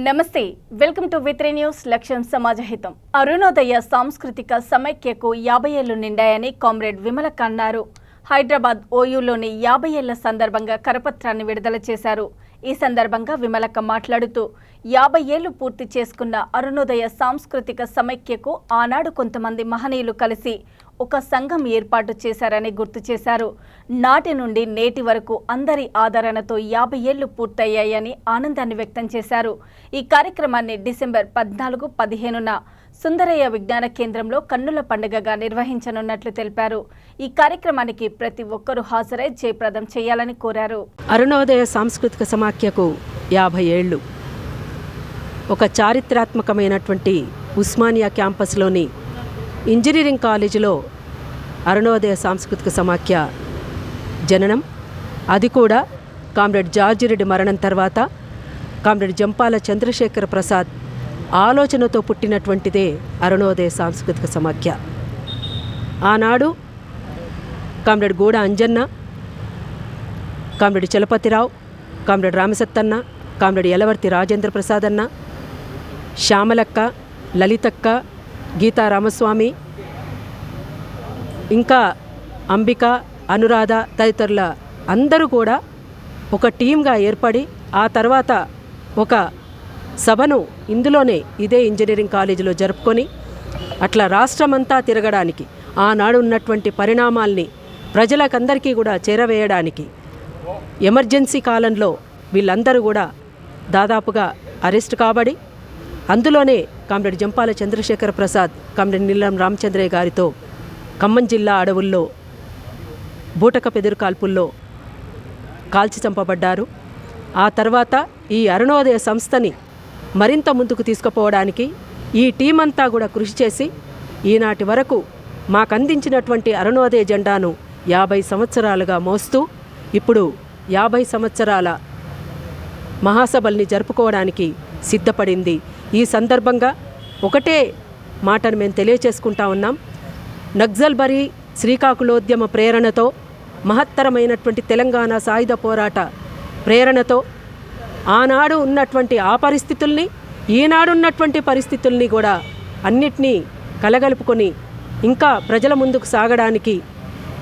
నమస్తే welcome to వి3 news లక్ష్యం సమాజహితం. అరుణోదయ సాంస్కృతిక సమైక్యకు 50 ఏళ్లు నిండాయని కామ్రేడ్ విమలక్క అన్నారు. హైదరాబాద్ ఓయూలోని 50 ఏళ్ల సందర్భంగా కరపత్రాన్ని విడుదల చేశారు. ఈ సందర్భంగా విమలక్క మాట్లాడుతూ 50 ఏళ్లు పూర్తి చేసుకున్న అరుణోదయ సాంస్కృతిక సమైక్యకు ఆనాడు కొంతమంది మహనీయులు కలిసి ఒక సంఘం ఏర్పాటు చేశారని గుర్తు చేశారు. నాటి నుండి నేటి వరకు అందరి ఆదరణతో 50 ఏళ్లు పూర్తయ్యాయని ఆనందాన్ని వ్యక్తం చేశారు. ఈ కార్యక్రమాన్ని డిసెంబర్ 14, 15న సుందరయ్య విజ్ఞాన కేంద్రంలో కన్నుల పండుగగా నిర్వహించనున్నట్లు తెలిపారు. ఈ కార్యక్రమానికి ప్రతి ఒక్కరూ హాజరై జయప్రదం చేయాలని కోరారు. అరుణోదయ సాంస్కృతిక సమాఖ్యకు 50 ఏళ్లు. ఒక చారిత్రాత్మకమైనటువంటి ఉస్మానియా క్యాంపస్లోని ఇంజనీరింగ్ కాలేజీలో అరుణోదయ సాంస్కృతిక సమాఖ్య జననం. అది కూడా కామ్రేడ్ జార్జి రెడ్డి మరణం తర్వాత కామ్రేడ్ జంపాల చంద్రశేఖర ప్రసాద్ ఆలోచనతో పుట్టినటువంటిదే అరుణోదయ సాంస్కృతిక సమాఖ్య. ఆనాడు comrade Guda Anjanna, comrade Chalapathirao, comrade Ramasattanna, comrade Yalavarthi Rajendra Prasad అన్న, శ్యామలక్క, లలితక్క, గీతా రామస్వామి, ఇంకా అంబిక, అనురాధ తదితరుల అందరూ కూడా ఒక టీమ్గా ఏర్పడి ఆ తర్వాత ఒక సభను ఇందులోనే ఇదే ఇంజనీరింగ్ కాలేజీలో జరుపుకొని అట్లా రాష్ట్రమంతా తిరగడానికి, ఆనాడు ఉన్నటువంటి పరిణామాల్ని ప్రజలకందరికీ కూడా చేరవేయడానికి ఎమర్జెన్సీ కాలంలో వీళ్ళందరూ కూడా దాదాపుగా అరెస్ట్ కాబడి అందులోనే కామ్రేడ్ జంపాల చంద్రశేఖర ప్రసాద్, కామ్రేడ్ నీలం రామచంద్రయ్య గారితో ఖమ్మం జిల్లా అడవుల్లో బూటక పెదురు కాల్పుల్లో కాల్చి చంపబడ్డారు. ఆ తర్వాత ఈ అరుణోదయ సంస్థని మరింత ముందుకు తీసుకుపోవడానికి ఈ టీం అంతా కూడా కృషి చేసి ఈనాటి వరకు మాకు అందించినటువంటి అరుణోదయ జెండాను 50 సంవత్సరాలుగా మోస్తూ ఇప్పుడు 50 సంవత్సరాల మహాసభల్ని జరుపుకోవడానికి సిద్ధపడింది. ఈ సందర్భంగా ఒకటే మాటను మేము తెలియచేసుకుంటా ఉన్నాం. నక్సల్బరీ శ్రీకాకుళోద్యమ ప్రేరణతో, మహత్తరమైనటువంటి తెలంగాణ సాయుధ పోరాట ప్రేరణతో ఆనాడు ఉన్నటువంటి ఆ పరిస్థితుల్ని, ఈనాడున్నటువంటి పరిస్థితుల్ని కూడా అన్నిటినీ కలగలుపుకొని ఇంకా ప్రజల ముందుకు సాగడానికి,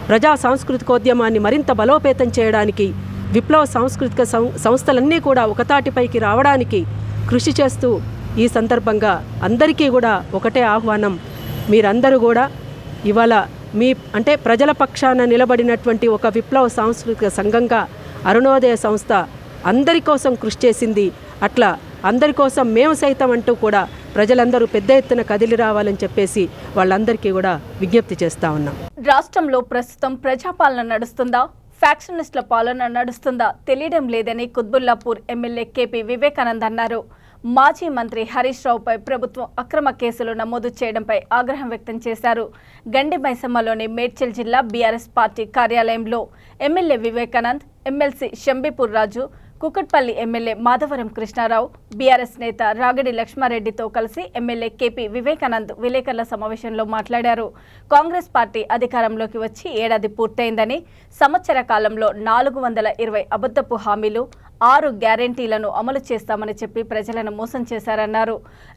ప్రజా సాంస్కృతికోద్యమాన్ని మరింత బలోపేతం చేయడానికి, విప్లవ సాంస్కృతిక సంస్థలన్నీ కూడా ఒకతాటిపైకి రావడానికి కృషి చేస్తూ ఈ సందర్భంగా అందరికీ కూడా ఒకటే ఆహ్వానం. మీరందరూ కూడా ఇవాళ మీ అంటే ప్రజల పక్షాన నిలబడినటువంటి ఒక విప్లవ సాంస్కృతిక సంఘంగా అరుణోదయ సంస్థ అందరి కోసం కృషి చేసింది. అట్లా అందరి కోసం మేము సైతం అంటూ కూడా ప్రజలందరూ పెద్ద ఎత్తున కదిలి రావాలని చెప్పేసి వాళ్ళందరికీ కూడా విజ్ఞప్తి చేస్తూ ఉన్నాం. రాష్ట్రంలో ప్రస్తుతం ప్రజాపాలన నడుస్తుందా, ఫ్యాక్షనిస్టుల పాలన నడుస్తుందా తెలియడం లేదని కుత్బుల్లాపూర్ ఎమ్మెల్యే కేపీ వివేకానంద్ అన్నారు. మాజీ మంత్రి హరీష్ రావుపై ప్రభుత్వం అక్రమ కేసులు నమోదు చేయడంపై ఆగ్రహం వ్యక్తం చేశారు. గండి మైసమ్మలోని మేడ్చల్ జిల్లా బీఆర్ఎస్ పార్టీ కార్యాలయంలో ఎమ్మెల్యే వివేకానంద్, ఎమ్మెల్సీ షంబీపూర్ రాజు, కుకట్పల్లి ఎమ్మెల్యే మాధవరం కృష్ణారావు, బీఆర్ఎస్ నేత రాగిడి లక్ష్మారెడ్డితో కలిసి ఎమ్మెల్యే కేపీ వివేకానంద్ విలేకరుల సమావేశంలో మాట్లాడారు. కాంగ్రెస్ పార్టీ అధికారంలోకి వచ్చి ఏడాది పూర్తయిందని, సంవత్సర కాలంలో 420 అబద్ధపు హామీలు, 6 గ్యారెంటీలను అమలు చేస్తామని చెప్పి ప్రజలను మోసం చేశారన్నారు.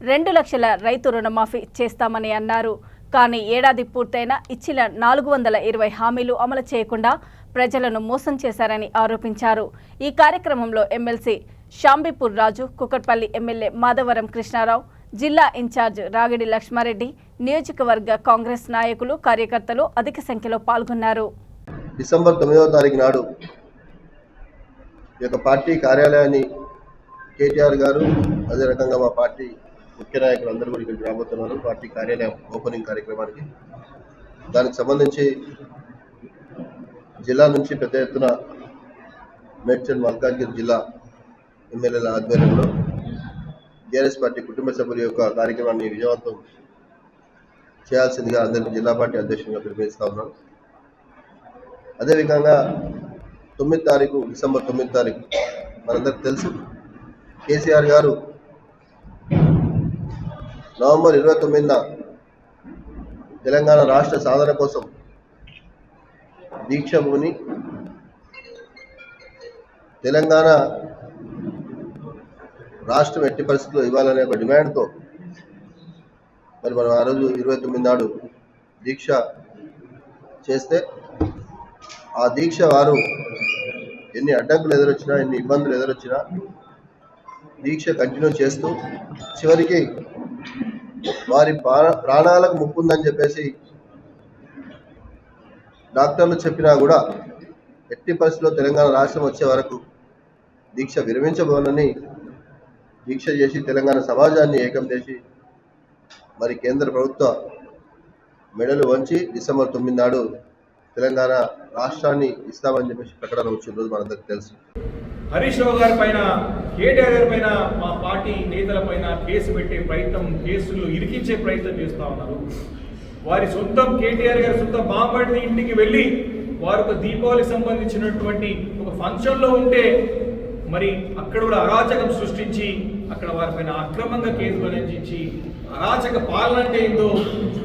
2 లక్షల రైతు రుణమాఫీ చేస్తామని అన్నారు. కానీ ఏడాది పూర్తయినా ఇచ్చిన 420 హామీలు అమలు చేయకుండా ప్రజలను మోసం చేశారని ఆరోపించారు. ఈ కార్యక్రమంలో ఎమ్మెల్సీ షాంబీపూర్ రాజు, కుకట్పల్లి ఎమ్మెల్యే మాధవరం కృష్ణారావు, జిల్లా ఇన్ఛార్జ్ రాగిడి లక్ష్మారెడ్డి, నియోజకవర్గ కాంగ్రెస్ నాయకులు, కార్యకర్తలు అధిక సంఖ్యలో పాల్గొన్నారు. డిసెంబర్ 9వ తారీఖు నాడు ఈ యొక్క పార్టీ కార్యాలయాన్ని కేటీఆర్ గారు, అదే రకంగా మా పార్టీ ముఖ్య నాయకులు అందరూ కూడా ఇక్కడికి రాబోతున్నారు. పార్టీ కార్యాలయం ఓపెనింగ్ కార్యక్రమానికి దానికి సంబంధించి జిల్లా నుంచి పెద్ద ఎత్తున మేడ్చల్, మల్కాజ్గిరి జిల్లా ఎమ్మెల్యేల ఆధ్వర్యంలో టీఆర్ఎస్ పార్టీ కుటుంబ సభ్యుల యొక్క కార్యక్రమాన్ని విజయవంతం చేయాల్సిందిగా అందరికీ జిల్లా పార్టీ అధ్యక్షునిగా పిలుపునిస్తా ఉన్నాను. అదేవిధంగా డిసెంబర్ 9 తారీఖు మనందరికి తెలుసు, కేసీఆర్ గారు నవంబర్ 29న తెలంగాణ రాష్ట్ర సాధన కోసం దీక్ష భూని తెలంగాణ రాష్ట్రం ఎట్టి పరిస్థితుల్లో ఇవ్వాలనే ఒక డిమాండ్తో మరి మనం ఆ రోజు 29 నాడు దీక్ష చేస్తే ఆ దీక్ష వారు ఎన్ని అడ్డంకులు ఎదురొచ్చినా ఎన్ని ఇబ్బందులు ఎదురొచ్చినా దీక్ష కంటిన్యూ చేస్తూ చివరికి వారి ప్రాణాలకు ముప్పు ఉందని చెప్పేసి డాక్టర్లు చెప్పినా కూడా ఎట్టి పరిస్థితుల్లో తెలంగాణ రాష్ట్రం వచ్చే వరకు దీక్ష విరమించబోనని దీక్ష చేసి తెలంగాణ సమాజాన్ని ఏకం చేసి మరి కేంద్ర ప్రభుత్వ మెడలు వంచి డిసెంబర్ 9 నాడు తెలంగాణ రాష్ట్రాన్ని ఇస్తామని చెప్పేసి ప్రకటన వచ్చిన రోజు మనందరికీ తెలుసు. హరీష్ రావు గారి పైన, కేటీఆర్ గారి పైన, మా పార్టీ నేతల పైన కేసు పెట్టే ప్రయత్నం, కేసులు ఇరికించే ప్రయత్నం చేస్తూ ఉన్నారు. వారి సొంతం కేటీఆర్ గారి సొంత బాంబడి ఇంటికి వెళ్ళి వారు ఒక దీపావళికి సంబంధించినటువంటి ఒక ఫంక్షన్లో ఉంటే మరి అక్కడ కూడా అరాచకం సృష్టించి అక్కడ వారిపైన అక్రమంగా కేసు బనాయించి అరాచక పాలన అంటే ఏందో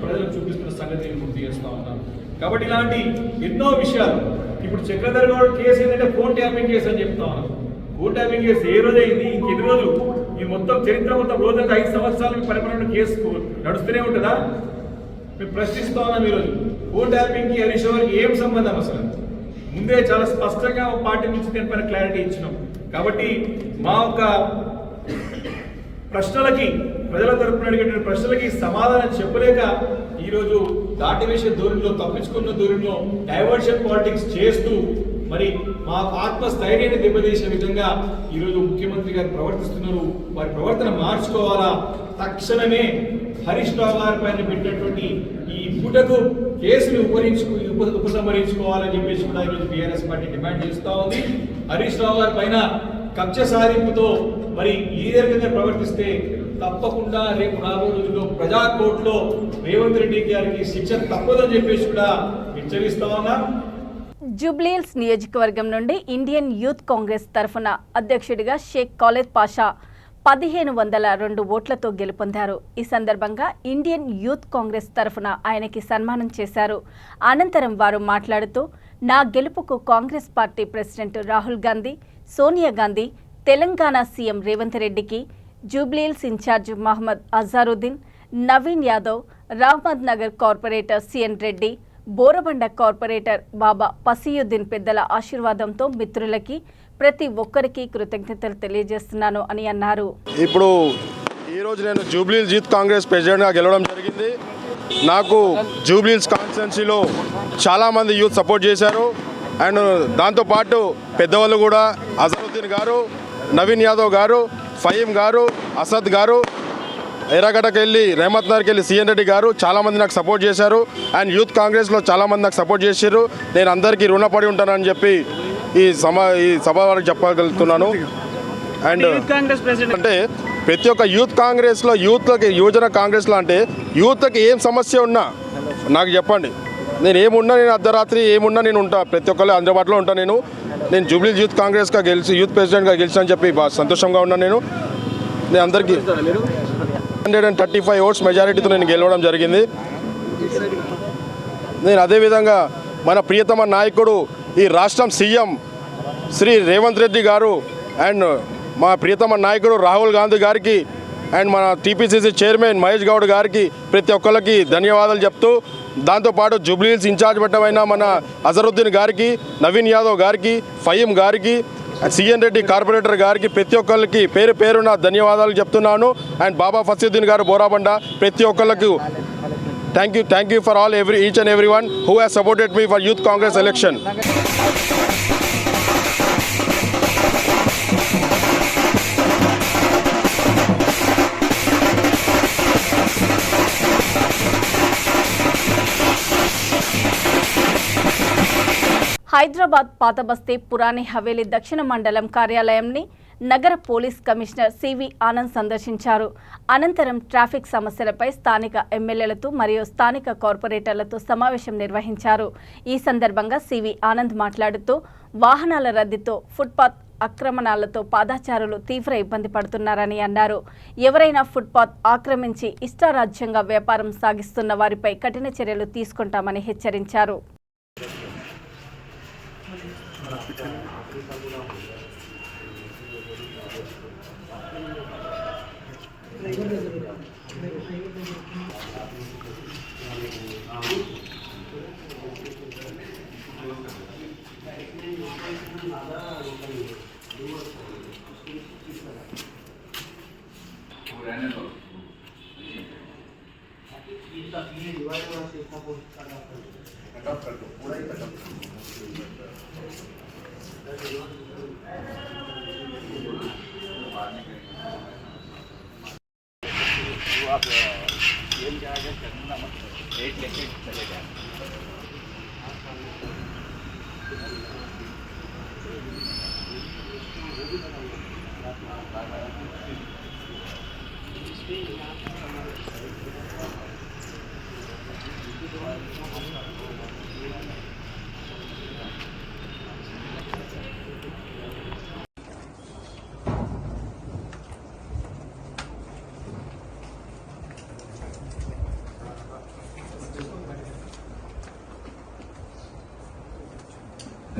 ప్రజలకు చూపిస్తున్న సంగతి నేను గుర్తు చేస్తూ ఉన్నాను. కాబట్టి ఇలాంటి ఎన్నో విషయాలు, ఇప్పుడు చక్రధర్ గౌడ్ కేసు ఏంటంటే ఫోన్ ట్యాపింగ్ కేసు అని చెప్తా ఉన్నాను. ఫోన్ ట్యాపింగ్ కేసు ఏ రోజు అయింది, ఇంకెన్ని రోజులు, ఈ మొత్తం చరిత్ర మొత్తం రోజంతా 5 సంవత్సరాలు పరిపాలన కేసు నడుస్తూనే ఉంటుందా? మేము ప్రశ్నిస్తా ఉన్నాం. ఈరోజు ఫోన్ ట్యాపింగ్కి హరీష్ రావుకి ఏం సంబంధం అసలు? ముందే చాలా స్పష్టంగా పార్టీ నుంచి దీనిపైన క్లారిటీ ఇచ్చినాం. కాబట్టి మా యొక్క ప్రశ్నలకి, ప్రజల తరపున అడిగేటువంటి ప్రశ్నలకి సమాధానం చెప్పలేక ఈరోజు దాటివేసే ధోరణిలో, తప్పించుకున్న ధోరణిలో డైవర్షన్ పాలిటిక్స్ చేస్తూ మరి మా ఆత్మస్థైర్యాన్ని దెబ్బతీసే విధంగా ఈరోజు ముఖ్యమంత్రి గారు ప్రవర్తిస్తున్నారు. వారి ప్రవర్తన మార్చుకోవాలా. తక్షణమే హరీష్ రావు గారి పైన పెట్టినటువంటి ఈ పూటకు కేసును ఉపసంహరించుకోవాలని చెప్పేసి కూడా ఈరోజు బీఆర్ఎస్ పార్టీ డిమాండ్ చేస్తూ ఉంది. హరీష్ రావు గారి పైన కక్ష సాధింపుతో మరి ఈ విధంగా ప్రవర్తిస్తే తప్పకుండా రేపు రాబోయే రోజుల్లో ప్రజా కోర్టులో రేవంత్ రెడ్డి గారికి శిక్ష తప్పదని చెప్పేసి కూడా హెచ్చరిస్తా ఉన్నాం. జూబ్లీహిల్స్ నియోజకవర్గం నుండి ఇండియన్ యూత్ కాంగ్రెస్ తరఫున అధ్యక్షుడిగా షేక్ ఖాలిద్ పాషా 1502 ఓట్లతో గెలుపొందారు. ఈ సందర్భంగా ఇండియన్ యూత్ కాంగ్రెస్ తరఫున ఆయనకి సన్మానం చేశారు. అనంతరం వారు మాట్లాడుతూ, నా గెలుపుకు Congress party president Rahul Gandhi, Sonia Gandhi, Telangana CM Revanth రెడ్డికి, Jubilee Hills incharge Mohammed Azharuddin, Naveen Yadav, Rahmath Nagar corporator CN Reddy, Borabanda corporator Baba Fasiuddin పెద్దల ఆశీర్వాదంతో మిత్రులకి, ప్రతి ఒక్కరికి కృతజ్ఞతలు తెలియజేస్తున్నాను అని అన్నారు. ఇప్పుడు ఈరోజు నేను జూబ్లీహిల్స్ యూత్ కాంగ్రెస్ ప్రెసిడెంట్గా గెలవడం జరిగింది. నాకు జూబ్లీహిల్స్ కాన్స్టిట్యున్సీలో చాలామంది యూత్ సపోర్ట్ చేశారు. అండ్ దాంతోపాటు పెద్దవాళ్ళు కూడా అజరుద్దీన్ గారు, నవీన్ యాదవ్ గారు, ఫహీం గారు, అసద్ గారు, ఎర్రగడ్డకి వెళ్ళి రెహమత్ నగర్కి వెళ్ళి సిఎన్ రెడ్డి గారు చాలామంది నాకు సపోర్ట్ చేశారు. అండ్ యూత్ కాంగ్రెస్లో చాలామంది నాకు సపోర్ట్ చేశారు. నేను అందరికీ రుణపడి ఉంటానని చెప్పి ఈ సభ వారికి చెప్పగలుగుతున్నాను. అండ్ అంటే ప్రతి ఒక్క యూత్ కాంగ్రెస్లో, యువజన కాంగ్రెస్లో అంటే యూత్కి ఏం సమస్య ఉన్నా నాకు చెప్పండి. నేను ఏమున్నా, నేను అర్ధరాత్రి ఏమున్నా నేను ఉంటా, ప్రతి ఒక్కళ్ళు అందుబాటులో ఉంటాను. నేను జూబ్లీహిల్స్ యూత్ కాంగ్రెస్గా గెలిచి యూత్ ప్రెసిడెంట్గా గెలిచానని చెప్పి బాగా సంతోషంగా ఉన్నాను. నేను అందరికీ 135 ఓట్స్ మెజారిటీతో నేను గెలవడం జరిగింది. నేను అదేవిధంగా మన ప్రియతమ నాయకుడు, ఈ రాష్ట్రం సీఎం శ్రీ రేవంత్ రెడ్డి గారు అండ్ మా ప్రియతమ నాయకుడు రాహుల్ గాంధీ గారికి అండ్ మన టీపీసీసీ చైర్మన్ మహేష్ గౌడ్ గారికి ప్రతి ఒక్కరికి ధన్యవాదాలు చెప్తూ, దాంతోపాటు జూబ్లీహిల్స్ ఇన్ఛార్జ్ పెట్టమైన మన అజరుద్దీన్ గారికి, నవీన్ యాదవ్ గారికి, ఫహీం గారికి, సిఎన్ రెడ్డి కార్పొరేటర్ గారికి ప్రతి ఒక్కరికి పేరు పేరున ధన్యవాదాలు చెప్తున్నాను. అండ్ బాబా ఫసియుద్దీన్ గారు బోరాబండ ప్రతి ఒక్కరికి thank you for all each and every one who has supported me for youth Congress election. Hyderabad పాతబస్తీ పురాణి హవేలీ దక్షిణ మండలం కార్యాలయంని నగర పోలీస్ కమిషనర్ సివి ఆనంద్ సందర్శించారు. అనంతరం ట్రాఫిక్ సమస్యలపై స్థానిక ఎమ్మెల్యేలతో మరియు స్థానిక కార్పొరేటర్లతో సమావేశం నిర్వహించారు. ఈ సందర్భంగా సివి ఆనంద్ మాట్లాడుతూ, వాహనాల రద్దీతో, ఫుట్పాత్ ఆక్రమణలతో పాదచారులు తీవ్ర ఇబ్బంది పడుతున్నారని అన్నారు. ఎవరైనా ఫుట్పాత్ ఆక్రమించి ఇష్టారాజ్యంగా వ్యాపారం సాగిస్తున్న వారిపై కఠిన చర్యలు తీసుకుంటామని హెచ్చరించారు.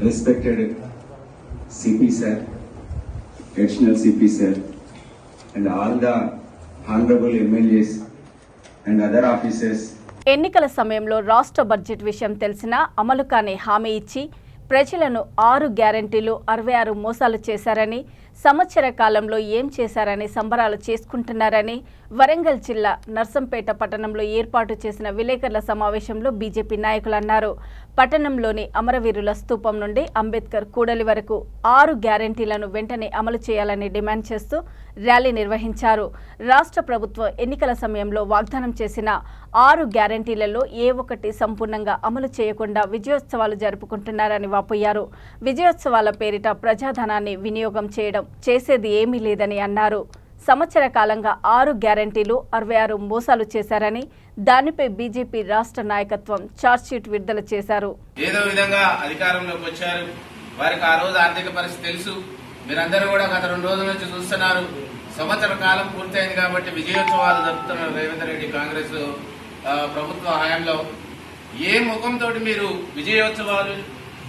Respected CP sir, additional CP sir, and all the honorable MLAs and other officers. ఎన్నికల సమయంలో రాష్ట్ర బడ్జెట్ విషయం తెలిసినా అమలు కాని హామీ ఇచ్చి ప్రజలను 6 గ్యారెంటీలు 66 మోసాలు చేశారని, సంవత్సర కాలంలో ఏం చేశారని సంబరాలు చేసుకుంటున్నారని వరంగల్ జిల్లా నర్సంపేట పట్టణంలో ఏర్పాటు చేసిన విలేకరుల సమావేశంలో బీజేపీ నాయకులు అన్నారు. పట్టణంలోని అమరవీరుల స్తూపం నుండి అంబేద్కర్ కూడలి వరకు 6 గ్యారెంటీలను వెంటనే అమలు చేయాలని డిమాండ్ చేస్తూ ర్యాలీ నిర్వహించారు. రాష్ట్ర ప్రభుత్వం ఎన్నికల సమయంలో వాగ్దానం చేసిన 6 గ్యారెంటీలలో ఏ ఒక్కటి సంపూర్ణంగా అమలు చేయకుండా విజయోత్సవాలు జరుపుకుంటున్నారని వాపోయారు. విజయోత్సవాల పేరిట ప్రజాధనాన్ని వినియోగం చేయడం చేసేది ఏమీ లేదని అన్నారు. సంవత్సర కాలంగా 6 గ్యారెంటీలు 66 మోసాలు చేశారని, దానిపై బీజేపీ రాష్ట్ర నాయకత్వం ఛార్జ్షీట్ విడుదల చేశారు. ఏదో విధంగా అధికారంలోకి వచ్చారు, వారికి ఆ రోజు ఆర్థిక పరిస్థితి తెలుసు. మీరందరూ కూడా గత 2 రోజుల నుంచి చూస్తున్నారు. సంవత్సర కాలం పూర్తయింది కాబట్టి విజయోత్సవాలు జరుపుతున్నారు రేవంత్ రెడ్డి కాంగ్రెస్ ప్రభుత్వ హయాంలో. ఏ ముఖంతో మీరు విజయోత్సవాలు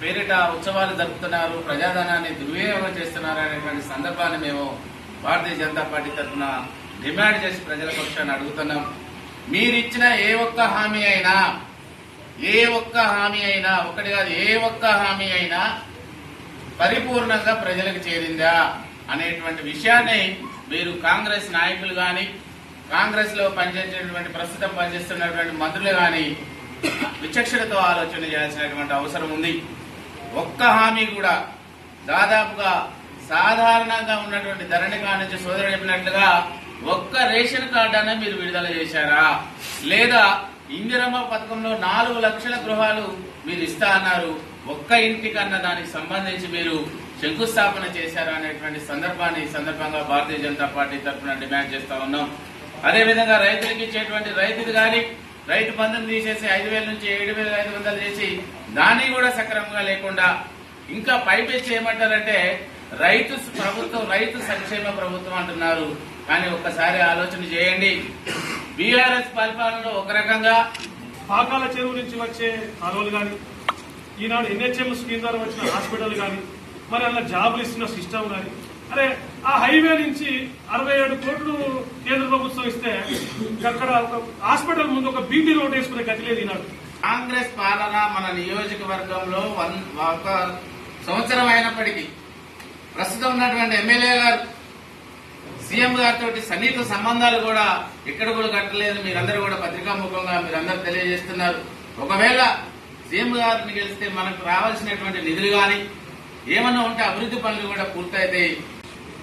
పేరిట ఉత్సవాలు జరుపుతున్నారు, ప్రజాధనాన్ని దుర్వినియోగం చేస్తున్నారు అనేటువంటి సందర్భాన్ని మేము భారతీయ జనతా పార్టీ తరఫున డిమాండ్ చేసి ప్రజల పక్షాన్ని అడుగుతున్నాం. మీరిచ్చిన ఏ ఒక్క హామీ అయినా ఒకటి కాదు, ఏ ఒక్క హామీ అయినా పరిపూర్ణంగా ప్రజలకు చేరిందా అనేటువంటి విషయాన్ని మీరు కాంగ్రెస్ నాయకులు గాని, కాంగ్రెస్ లో పనిచేసేటువంటి ప్రస్తుతం పనిచేస్తున్నటువంటి మంత్రులు గాని విచక్షణతో ఆలోచన చేయాల్సినటువంటి అవసరం ఉంది. ఒక్క హామీ కూడా దాదాపుగా సాధారణంగా ఉన్నటువంటి ధరణి నుంచి సోదరుడు చెప్పినట్లుగా ఒక్క రేషన్ కార్డు అనే మీరు విడుదల చేశారా, లేదా ఇందిరమ్మ పథకంలో 4 లక్షల గృహాలు మీరు ఇస్తా అన్నారు, ఒక్క ఇంటికన్నా దానికి సంబంధించి మీరు శంకుస్థాపన చేశారా అనేటువంటి సందర్భాన్ని ఈ సందర్భంగా భారతీయ జనతా పార్టీ తరఫున డిమాండ్ చేస్తా ఉన్నాం. అదేవిధంగా రైతులకు ఇచ్చేటువంటి రైతుది కానీ రైతు బంధుని తీసేసి 5,000 నుంచి 7,500 చేసి దాన్ని కూడా సక్రమంగా లేకుండా ఇంకా పైపెచ్చి ఏమంటారంటే రైతు ప్రభుత్వం, రైతు సంక్షేమ ప్రభుత్వం అంటున్నారు. కానీ ఒక్కసారి ఆలోచన చేయండి. బీఆర్ఎస్ పరిపాలనలో ఒక రకంగా పాకాల చెరువు నుంచి వచ్చే కాలువలు కానీ, ఈనాడు NHM స్కీమ్ ద్వారా వచ్చిన హాస్పిటల్ కానీ, మరి అలా జాబులు ఇస్తున్న సిస్టమ్ కానీ, అరే ఆ హైవే నుంచి 67 కోట్లు కేంద్ర ప్రభుత్వం ఇస్తే అక్కడ ఒక హాస్పిటల్ ముందు ఒక బీటీ రోడ్ వేసుకునే గతి లేదు ఈనాడు. కాంగ్రెస్ పాలన మన నియోజకవర్గంలో 1 సంవత్సరం అయినప్పటికీ ప్రస్తుతం ఉన్నటువంటి ఎమ్మెల్యే గారు సీఎం గారితో సన్నిహిత సంబంధాలు కూడా ఎక్కడ కూడా కట్టలేదు. మీరందరూ కూడా పత్రికాముఖంగా మీరందరూ తెలియజేస్తున్నారు. ఒకవేళ సీఎం గారిని గెలిస్తే మనకు రావాల్సినటువంటి నిధులు కానీ ఏమన్నా ఉంటే అభివృద్ధి పనులు కూడా పూర్తయితాయి.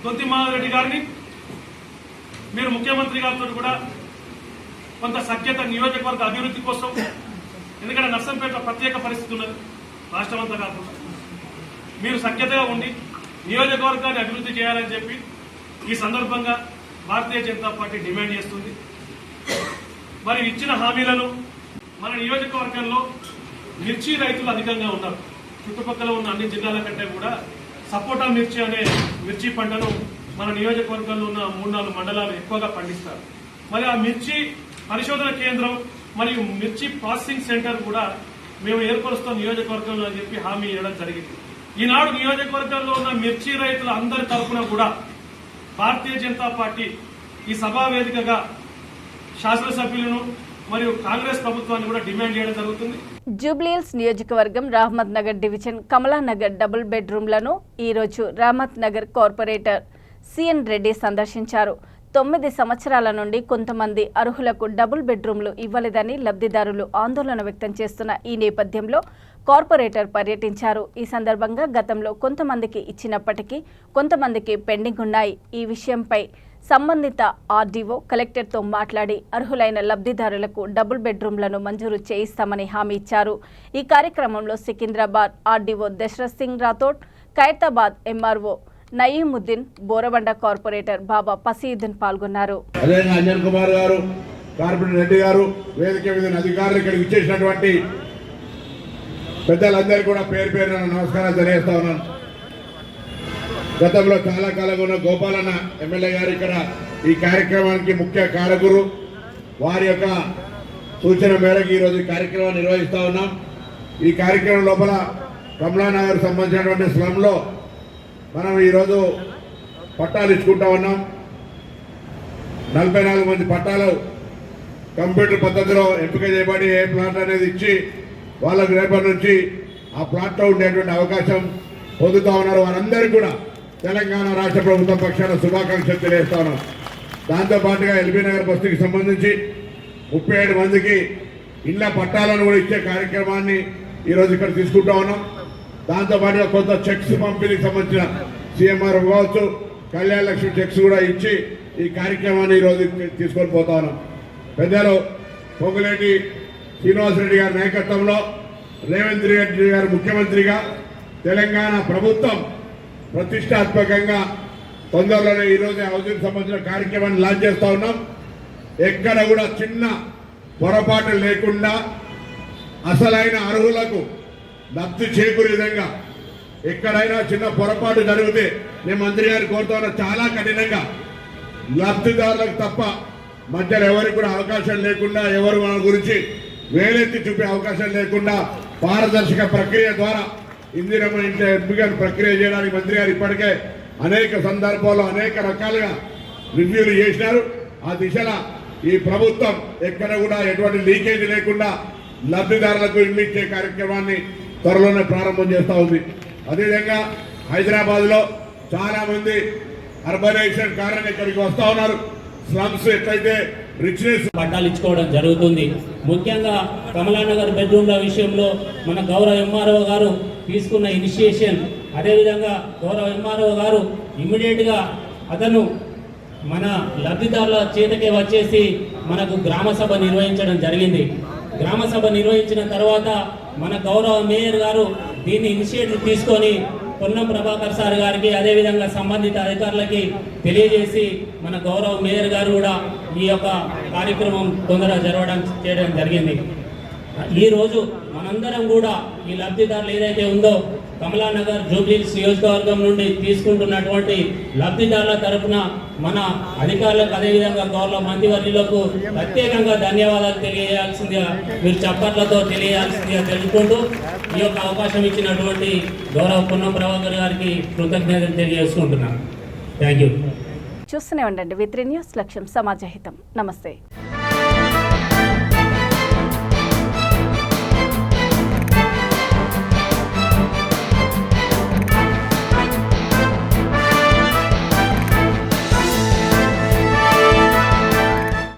దొంతి మాధవరెడ్డి గారిని మీరు ముఖ్యమంత్రి గారితో కూడా కొంత సఖ్యత నియోజకవర్గ అభివృద్ధి కోసం, ఎందుకంటే నర్సంపేట ప్రత్యేక పరిస్థితి ఉన్నది రాష్ట్రం అంతా కాకుండా, మీరు సఖ్యతగా ఉండి నియోజకవర్గాన్ని అభివృద్ధి చేయాలని చెప్పి ఈ సందర్భంగా భారతీయ జనతా పార్టీ డిమాండ్ చేస్తుంది. మరి ఇచ్చిన హామీలను మన నియోజకవర్గంలో మిర్చి రైతులు అధికంగా ఉన్నారు. చుట్టుపక్కల ఉన్న అన్ని జిల్లాల కంటే కూడా సపోటా మిర్చి అనే మిర్చి పంటను మన నియోజకవర్గంలో ఉన్న 3-4 మండలాలు ఎక్కువగా పండిస్తారు. మరి ఆ మిర్చి పరిశోధన కేంద్రం మరియు మిర్చి ప్రాసెసింగ్ సెంటర్ కూడా మేము ఏర్పరుస్తాం నియోజకవర్గంలో అని చెప్పి హామీ ఇవ్వడం జరిగింది. ఈనాడు నియోజకవర్గంలో ఉన్న మిర్చి రైతుల అందరి తరఫున కూడా భారతీయ జనతా పార్టీ ఈ సభా వేదికగా శాసనసభ్యులను మరియు కాంగ్రెస్ ప్రభుత్వాన్ని కూడా డిమాండ్ చేయడం జరుగుతుంది. జూబ్లీహిల్స్ నియోజకవర్గం రహమత్ నగర్ డివిజన్ కమలానగర్ డబుల్ బెడ్రూమ్లను ఈరోజు రహమత్ నగర్ కార్పొరేటర్ సిఎన్ రెడ్డి సందర్శించారు. 9 సంవత్సరాల నుండి కొంతమంది అర్హులకు డబుల్ బెడ్రూమ్లు ఇవ్వలేదని లబ్ధిదారులు ఆందోళన వ్యక్తం చేస్తున్న ఈ నేపథ్యంలో కార్పొరేటర్ పర్యటించారు. ఈ సందర్భంగా గతంలో కొంతమందికి ఇచ్చినప్పటికీ కొంతమందికి పెండింగ్ ఉన్నాయి. ఈ విషయంపై సంబంధిత ఆర్డీఓ కలెక్టర్తో మాట్లాడి అర్హులైన లబ్ధిదారులకు డబుల్ బెడ్రూమ్లను మంజూరు చేయిస్తామని హామీ ఇచ్చారు. ఈ కార్యక్రమంలో Secunderabad RDO Dasharath Singh Rathod, Khairatabad MRO Nayeemuddin, Borabanda corporator Baba Pasiuddin పాల్గొన్నారు. అంజన్ కుమార్ గారు, కార్పొరేటర్ రెడ్డి గారు, వేదిక మీద అధికారులు ఇక్కడికి ఇచ్చేసినటువంటి పెద్దలందరూ కూడా పేరు పేరున నమస్కారాలు తెలియజేస్తా ఉన్నాను. గతంలో చాలా కాలంగా ఉన్న గోపాలన్న ఎమ్మెల్యే గారు ఇక్కడ ఈ కార్యక్రమానికి ముఖ్య కారకులు. వారి యొక్క సూచన మేరకు ఈరోజు ఈ కార్యక్రమాన్ని నిర్వహిస్తూ ఉన్నాం. ఈ కార్యక్రమం లోపల కమలానగర్ సంబంధించినటువంటి స్లమ్లో మనం ఈరోజు పట్టాలు ఇచ్చుకుంటా ఉన్నాం. 44 మంది పట్టాలు కంప్యూటర్ పద్ధతిలో ఎంపిక చేయబడి ఏ ప్లాట్ అనేది ఇచ్చి వాళ్ళకు రేపటి నుంచి ఆ ప్లాట్లో ఉండేటువంటి అవకాశం పొందుతూ ఉన్నారు. వారందరికీ కూడా తెలంగాణ రాష్ట్ర ప్రభుత్వం పక్షాన శుభాకాంక్షలు తెలియజేస్తా ఉన్నాం. దాంతోపాటుగా ఎల్బీ నగర్ బస్తీకి సంబంధించి 37 మందికి ఇళ్ల పట్టాలను కూడా ఇచ్చే కార్యక్రమాన్ని ఈరోజు ఇక్కడ తీసుకుంటా ఉన్నాం. దాంతోపాటుగా కొంత చెక్స్ పంపిణీకి సంబంధించిన సీఎంఆర్ కావచ్చు, కళ్యాణ లక్ష్మి చెక్స్ కూడా ఇచ్చి ఈ కార్యక్రమాన్ని ఈరోజు తీసుకొని పోతా ఉన్నాం. పెద్దలు పొంగులేటి శ్రీనివాసరెడ్డి గారి నాయకత్వంలో రేవంత్ రెడ్డి గారు ముఖ్యమంత్రిగా తెలంగాణ ప్రభుత్వం ప్రతిష్టాత్మకంగా తొందరలోనే ఈరోజు హౌసింగ్ సంబంధించిన కార్యక్రమాన్ని లాంచ్ చేస్తూ ఉన్నాం. ఎక్కడ కూడా చిన్న పొరపాటు లేకుండా అసలైన అర్హులకు లబ్ధి చేకూరే విధంగా ఎక్కడైనా చిన్న పొరపాటు జరిగితే నేను మంత్రి గారు కోరుతా ఉన్నా, చాలా కఠినంగా లబ్ధిదారులకు తప్ప మధ్యలో ఎవరికి కూడా అవకాశం లేకుండా, ఎవరు మన గురించి వేలెత్తి చూపే అవకాశం లేకుండా పారదర్శక ప్రక్రియ ద్వారా ఇందిరమ్మ ఇంట్లో ఎంపిక ప్రక్రియ చేయడానికి మంత్రి గారు ఇప్పటికే అనేక సందర్భాల్లో అనేక రకాలుగా రివ్యూలు చేసినారు. ఆ దిశలో ఈ ప్రభుత్వం ఎక్కడ కూడా ఎటువంటి లీకేజ్ లేకుండా లబ్ధిదారులకు ఇల్లు ఇచ్చే కార్యక్రమాన్ని త్వరలోనే ప్రారంభం చేస్తూ ఉంది. అదేవిధంగా హైదరాబాద్లో చాలా మంది అర్బనైజేషన్ కారణంగా ఇక్కడికి వస్తూ ఉన్నారు. స్లమ్స్ ఎట్లయితే రిచ్నెస్ పట్టాలు ఇచ్చుకోవడం జరుగుతుంది. ముఖ్యంగా కమలానగర్ బెడ్రూమ్ల విషయంలో మన గౌరవ ఎంఆర్ఓ గారు తీసుకున్న ఇనిషియేషన్, అదేవిధంగా గౌరవ ఎంఆర్ఓ గారు ఇమ్మీడియట్గా అతను మన లబ్ధిదారుల చేతకే వచ్చేసి మనకు గ్రామ సభ నిర్వహించడం జరిగింది. గ్రామ సభ నిర్వహించిన తర్వాత మన గౌరవ మేయర్ గారు దీన్ని ఇనిషియేటివ్ తీసుకొని పొన్నం ప్రభాకర్ సార్ గారికి అదేవిధంగా సంబంధిత అధికారులకి తెలియజేసి మన గౌరవ మేయర్ గారు కూడా ఈ యొక్క కార్యక్రమం తొందరగా చేయడం జరిగింది. ఈరోజు మనందరం కూడా ఈ లబ్ధిదారులు ఏదైతే ఉందో కమలానగర్ జూబ్లీహిల్స్ నియోజకవర్గం నుండి తీసుకుంటున్నటువంటి లబ్ధిదారుల తరఫున మన అధికారులకు అదేవిధంగా గౌరవ మంత్రివర్యులకు ప్రత్యేకంగా ధన్యవాదాలు తెలియజేయాల్సిందిగా మీరు చప్పట్లతో తెలియజేయాల్సిందిగా తెలుసుకుంటూ ఈ యొక్క అవకాశం ఇచ్చినటువంటి గౌరవ పొన్నం ప్రభాకర్ గారికి కృతజ్ఞతలు తెలియజేసుకుంటున్నాను. Thank you. చూస్తూనే ఉండండి V3 న్యూస్, లక్ష్యం సమాజహితం. నమస్తే.